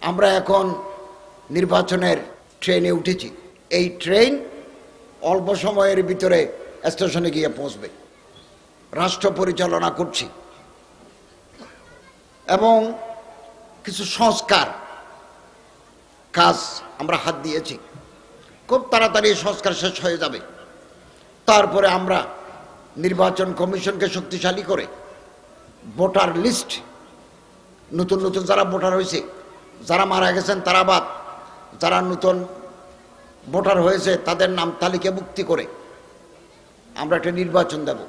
আমরা এখন নির্বাচনের ট্রেনে উঠেছি। এই ট্রেন অল্প সময়ের ভিতরে স্টেশনে গিয়ে পৌঁছবে। রাষ্ট্র পরিচালনা করছি এবং কিছু সংস্কার কাজ আমরা হাত দিয়েছি। খুব তাড়াতাড়ি সংস্কার শেষ হয়ে যাবে। তারপরে আমরা নির্বাচন কমিশনকে শক্তিশালী করে ভোটার লিস্ট, নতুন নতুন যারা ভোটার হয়েছে, যারা মারা গেছেন তারা বাদ, যারা নতুন ভোটার হয়েছে তাদের নাম তালিকাভুক্তি করে আমরা একটা নির্বাচন দেব।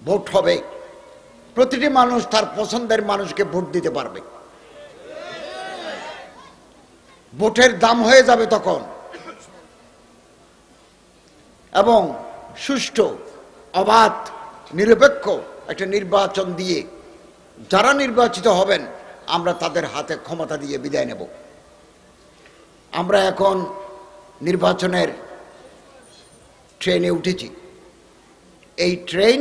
ভোট হবে, প্রতিটি মানুষ তার পছন্দের মানুষকে ভোট দিতে পারবে। ভোটের দাম হয়ে যাবে তখন, এবং সুষ্ঠু, অবাধ, নিরপেক্ষ একটা নির্বাচন দিয়ে যারা নির্বাচিত হবেন আমরা তাদের হাতে ক্ষমতা দিয়ে বিদায় নেব। আমরা এখন নির্বাচনের ট্রেনে উঠেছি। এই ট্রেন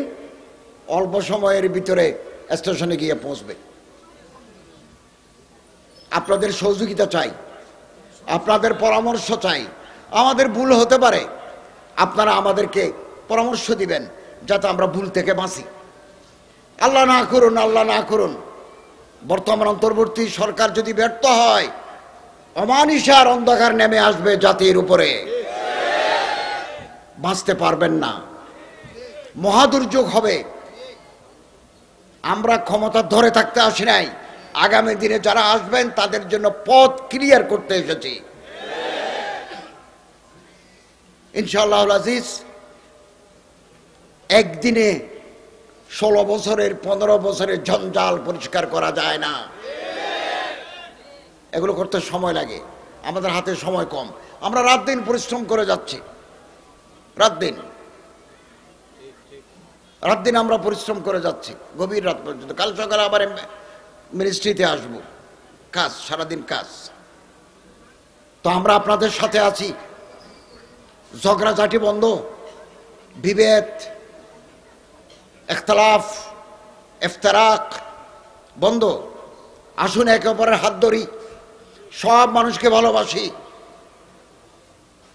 অল্প সময়ের ভিতরে স্টেশনে গিয়ে পৌঁছবে। আপনাদের সহযোগিতা চাই, আপনাদের পরামর্শ চাই। আমাদের ভুল হতে পারে, আপনারা আমাদেরকে পরামর্শ দিবেন যাতে আমরা ভুল থেকে বাঁচি। আল্লাহ না করুন, আল্লাহ না করুন, বর্তমান অন্তর্বর্তী সরকার যদি ব্যর্থ হয়, অমানিসার অন্ধকার নেমে আসবে জাতির উপরে, বাঁচতে পারবেন না, মহাদুর্যোগ হবে। আমরা ক্ষমতা ধরে থাকতে আসি নাই, আগামী দিনে যারা আসবেন তাদের জন্য পথ ক্লিয়ার করতে এসেছি ইনশাআল্লাহ আজিজ। একদিনে 16 বছরের 15 বছরের জঞ্জাল পরিষ্কার করা যায় না, এগুলো করতে সময় লাগে। আমাদের হাতে সময় কম, আমরা রাত দিন পরিশ্রম করে যাচ্ছি। রাত দিন আমরা পরিশ্রম করে যাচ্ছি, গভীর রাত পর্যন্ত। কাল সকালে আবার মিনিস্ট্রিতে আসবো, কাজ, সারাদিন কাজ। তো আমরা আপনাদের সাথে আছি। ঝগড়াঝাটি বন্ধ, বিভেদ, ইখতিলাফ, ইফতিরাক বন্ধ। আসুন একে অপরের হাত ধরি, সব মানুষকে ভালোবাসি।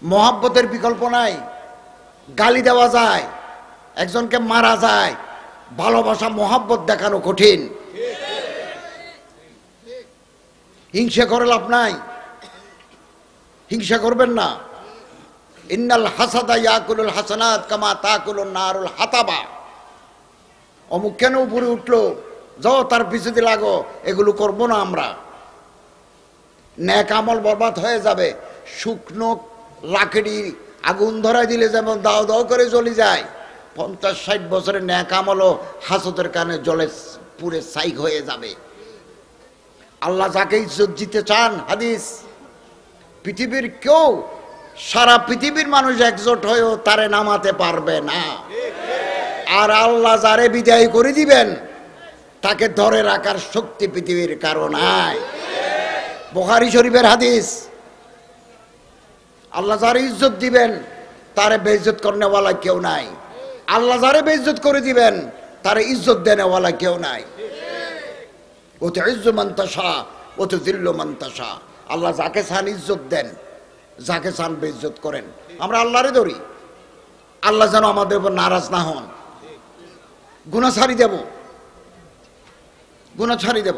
মহাব্বতের বিকল্প নাই। গালি দেওয়া যায়, একজনকে মারা যায়, ভালোবাসা মহাব্বত দেখানো কঠিন। হিংসা করে লাভ নাই, হিংসা করবেন না। ইন্নাল হাসাদা ইয়াকুলুল হাসানাত কামা তাকুলুন নারুল হাতাবা। অমুক কেন উপরে উঠলো, যাও তার পিছনে লাগো, এগুলো করবো না আমরা। নেক আমল বরবাদ হয়ে যাবে। শুকনো লাকড়ি আগুন ধরাই দিলে যেমন দাও দাও করে জ্বলে যায়, 50-60 বছরের নেক আমলও হাসদের কারণে জলে পুরে ছাই হয়ে যাবে। আল্লাহ যাকে ইজ্জত দিতে চান, হাদিস, পৃথিবীর কেউ, সারা পৃথিবীর মানুষ একজোট হয়েও তারে নামাতে পারবে না। আর আল্লাহ যারে বিদায় করে দিবেন তাকে ধরে রাখার শক্তি পৃথিবীর কারো নাই। বুখারী শরীফের হাদিস। আল্লাহ যারে ইজ্জত দিবেন তারে বেইজ্জত করনেওয়ালা কেউ নাই। আল্লাহ যারে বেইজ্জত করে দিবেন তারে ইজ্জত দেনেওয়ালা কেউ নাই। ও তো ইজ্জু মান তাশা ও তো যিল্লু মান তাশা। আল্লাহ যাকে চান ইজ্জত দেন, যাকে চান বেইজ্জত করেন। আমরা আল্লাহরে ধরি। আল্লাহ যেন আমাদের উপর নারাজ না হন। গুনাহ ছাড়ি দেব, গুনাহ ছাড়ি দেব।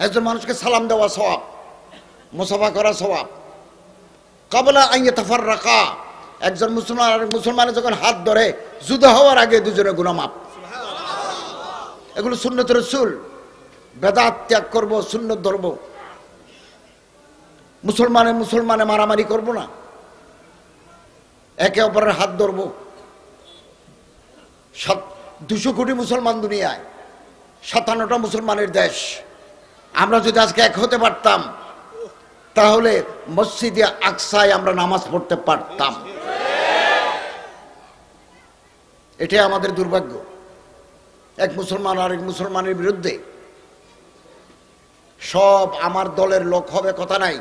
একজন মানুষকে সালাম দেওয়া সওয়াব, মুসাফা করা সওয়াব। কাবলা আন ইয়াতাফাররাকা, একজন মুসলমান আর মুসলমানের যখন হাত ধরে যুদ্ধ হওয়ার আগে দুজনে গুনাহ মাফ। এগুলো সুন্নত রাসূল। বেদাত ত্যাগ করব, সুন্নত ধরব। মুসলমানে মারামারি করব না, একে অপরের হাত ধরব। 200 কোটি মুসলমান দুনিয়ায়, 57টা মুসলমানের দেশ। আমরা যদি আজকে এক হতে পারতাম তাহলে মসজিদে আকসায় আমরা নামাজ পড়তে পারতাম। এটাই আমাদের দুর্ভাগ্য। এক মুসলমান আর এক মুসলমানের বিরুদ্ধে। সব আমার দলের লোক হবে কথা নাই,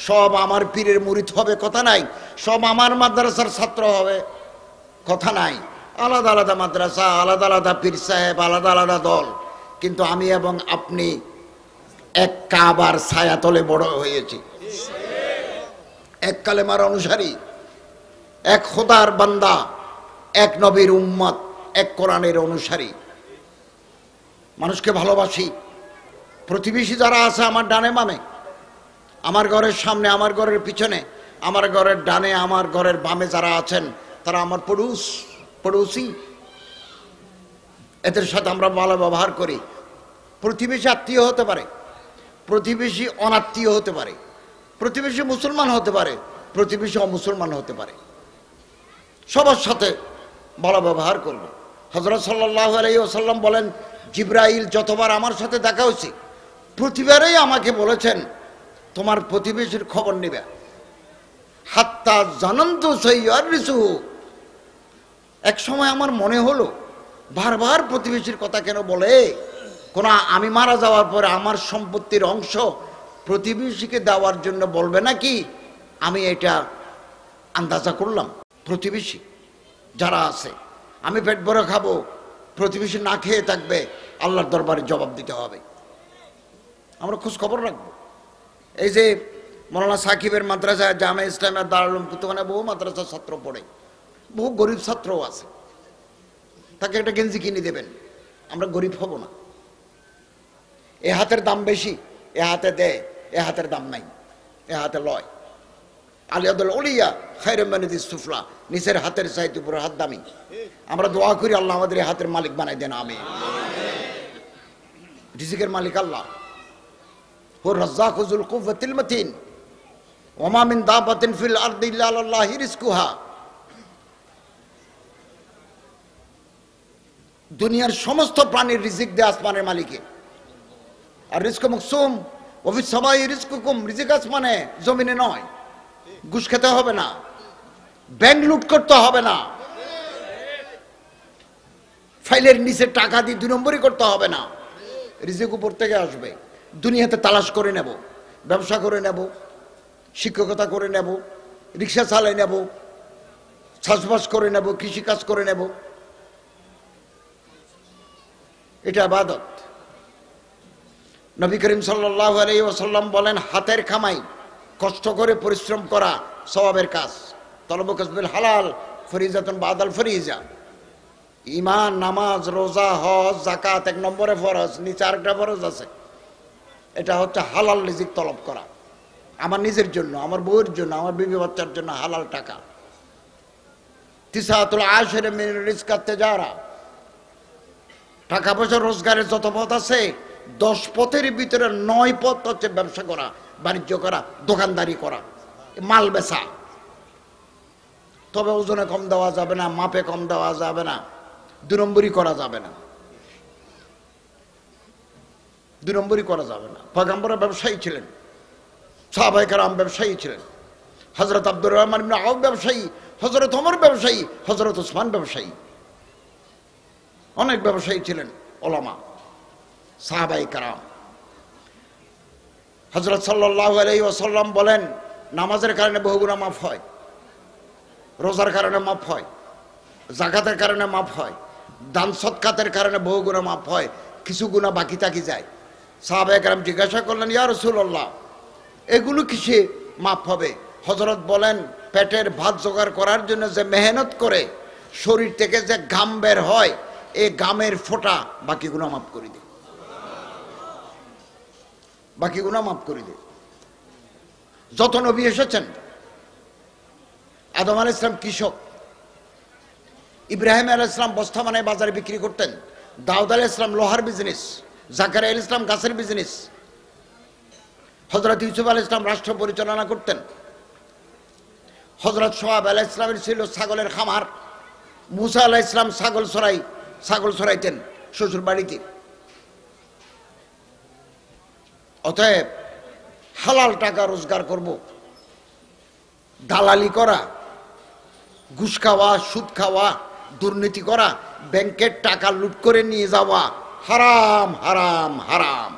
সব আমার পীরের মুরিদ হবে কথা নাই, সব আমার মাদ্রাসার ছাত্র হবে কথা নাই। আলাদা আলাদা মাদ্রাসা, আলাদা আলাদা পীর সাহেব, আলাদা আলাদা দল, কিন্তু আমি এবং আপনি এক কাবার ছায়াতলে বড় হয়েছি, এক কালেমার অনুসারী, এক খোদার বান্দা, এক নবীর উম্মত, এক কোরআনের অনুসারী। মানুষকে ভালোবাসি। প্রতিবেশী যারা আছে আমার ডানে বামে, আমার ঘরের সামনে, আমার ঘরের পিছনে, আমার ঘরের ডানে, আমার ঘরের বামে যারা আছেন তারা আমার পড়োশি। এদের সাথে আমরা ভালো ব্যবহার করি। প্রতিবেশী আত্মীয় হতে পারে, প্রতিবেশী অনাত্মীয় হতে পারে, প্রতিবেশী মুসলমান হতে পারে, প্রতিবেশী অমুসলমান হতে পারে। সবার সাথে ভালো ব্যবহার করব। হযরত সাল্লাল্লাহু আলাইহি ওয়াসাল্লাম বলেন, জিবরাইল যতবার আমার সাথে দেখা হয়েছে প্রতিবারেই আমাকে বলেছেন তোমার প্রতিবেশীর খবর নেবে। হাত্তা জানান্তু সাইয়ারিসুহু। এক সময় আমার মনে হলো বারবার প্রতিবেশীর কথা কেন বলে? কোন আমি মারা যাওয়ার পরে আমার সম্পত্তির অংশ প্রতিবেশীকে দেওয়ার জন্য বলবে নাকি? আমি এটা আন্দাজা করলাম। প্রতিবেশী যারা আছে, আমি পেট ভরে খাবো, প্রতিবেশী না খেয়ে থাকবে, আল্লাহর দরবারে জবাব দিতে হবে। আমরা খোঁজ খবর রাখবো। এই যে মৌলানা সাকিবের মাদ্রাসা, জামে ইসলামের দারুল কুতুবানে বহু মাদ্রাসার ছাত্র পড়ে, বহু গরিব ছাত্রও আছে। তাকে একটা গেঞ্জি কিনে দেবেন, আমরা গরিব হব না। এ হাতের দাম বেশি, এ হাতে দেয়, এ হাতের দাম নাই, এ হাতে লয়। আলিয়াদুল ওলিয়া খায়রুম মিনাদিস সুফলা, নিচের হাতের চাইতে উপরের হাত দামি। আমরা দোয়া করি আল্লাহ আমাদের এই হাতের মালিক বানাই দেন, আমিন। রিজিকের মালিক আল্লাহ, হুর রাজ্জাকু যুল কুওয়াতিল মাতিন, ওয়া মা মিন দাবাতিন ফিল আরদি ইল্লা আলাল্লাহি রিজকুহা। দুনিয়ার সমস্ত প্রাণীর রিজিক দেয় আসমানের মালিকে। আর রিজক মাকসুম, ওয়া ফিস সামাই রিজকুকুম, রিজিক আসমানে, জমিনে নয়। ঘুষ খেতে হবে না, ব্যাংক লুট করতে হবে না, ফাইলের নিচে টাকা দিয়ে 2 নম্বরই করতে হবে না। রিজিক উপর থেকে আসবে। দুনিয়াতে তালাশ করে নেব, ব্যবসা করে নেব, শিক্ষকতা করে নেব, রিক্সা চালাই নেব, চাষবাস করে নেব, কৃষিকাজ করে নেব। এটা ইবাদত। নবী করিম সাল্লাল্লাহু আলাইহি ওয়াসাল্লাম বলেন, হাতের কামাই, কষ্ট করে পরিশ্রম করা সওয়াবের কাজ। তলব কাসবিল হালাল ফরিজাতুন বাদাল ফরিজা। ঈমান, নামাজ, রোজা, হজ, যাকাত 1 নম্বরে ফরজ, নিচে আরেকটা ফরজ আছে। এটা হচ্ছে হালাল রিজিক তলব করা, আমার নিজের জন্য, আমার বউয়ের জন্য, আমার বিবি বাচ্চার জন্য হালাল টাকা। তিসাতুল আশরে মিন রিজকাত তিজারা। টাকা পয়সা রোজগারের যত পথ আছে 10 পথের ভিতরে 9 পথ হচ্ছে ব্যবসা করা, বাণিজ্য করা, দোকানদারি করা, মাল বেচা। তবে ওজনে কম দেওয়া যাবে না, মাপে কম দেওয়া যাবে না, 2 নম্বরই করা যাবে না, 2 নম্বরই করা যাবে না। পয়গম্বর ব্যবসায়ী ছিলেন, সাহাবায়ে কেরাম ব্যবসায়ী ছিলেন। হযরত আব্দুর রহমান ইবনে আউফ ব্যবসায়ী, হযরত ওমর ব্যবসায়ী, হযরত ওসমান ব্যবসায়ী। অনেক ব্যবসায়ী ছিলেন ওলামা, সাহাবায়ে কেরাম। হযরত সাল্লাল্লাহু আলাইহি ওয়াসাল্লাম বলেন, নামাজের কারণে বহু গুনাহ মাফ হয়, রোজার কারণে মাফ হয়, যাকাতের কারণে মাফ হয়, দান সদকাতের কারণে বহু গুনাহ মাফ হয়, কিছু গুনাহ বাকি থাকি যায়। সাহাবায়ে কেরাম জিজ্ঞাসা করলেন, ইয়া রাসূলুল্লাহ, এগুলো কিসে মাফ হবে? হযরত বলেন, পেটের ভাত জোগাড় করার জন্য যে মেহনত করে শরীর থেকে যে ঘাম বের হয়, এই ঘামের ফোঁটা বাকি গুনাহ মাফ করে দেয়, বাকি গুনাহ মাফ করে দেয়। যত নবী এসেছেন, আদম আলাইহিস সালাম কৃষক, ইব্রাহিম আলাইহিস সালাম বস্তা বানায় বাজারে বিক্রি করতেন, দাউদ আলাইহিস সালাম লোহার বিজনেস, জাকারিয়া আলাইহিস সালাম গাছের বিজনেস, হযরত ইউসুফ আলাইহিস সালাম রাষ্ট্র পরিচালনা করতেন, হযরত সোহাব আলাইহিস সালামের ছিল ছাগলের খামার, মুসা আলাইহিস সালাম ছাগল চড়াইতেন শ্বশুর বাড়িতে। অতএব হালাল টাকা রোজগার করব, দালালি করা, ঘুষ খাওয়া, সুদ খাওয়া, দুর্নীতি করা, ব্যাংকের টাকা লুট করে নিয়ে যাওয়া হারাম, হারাম, হারাম।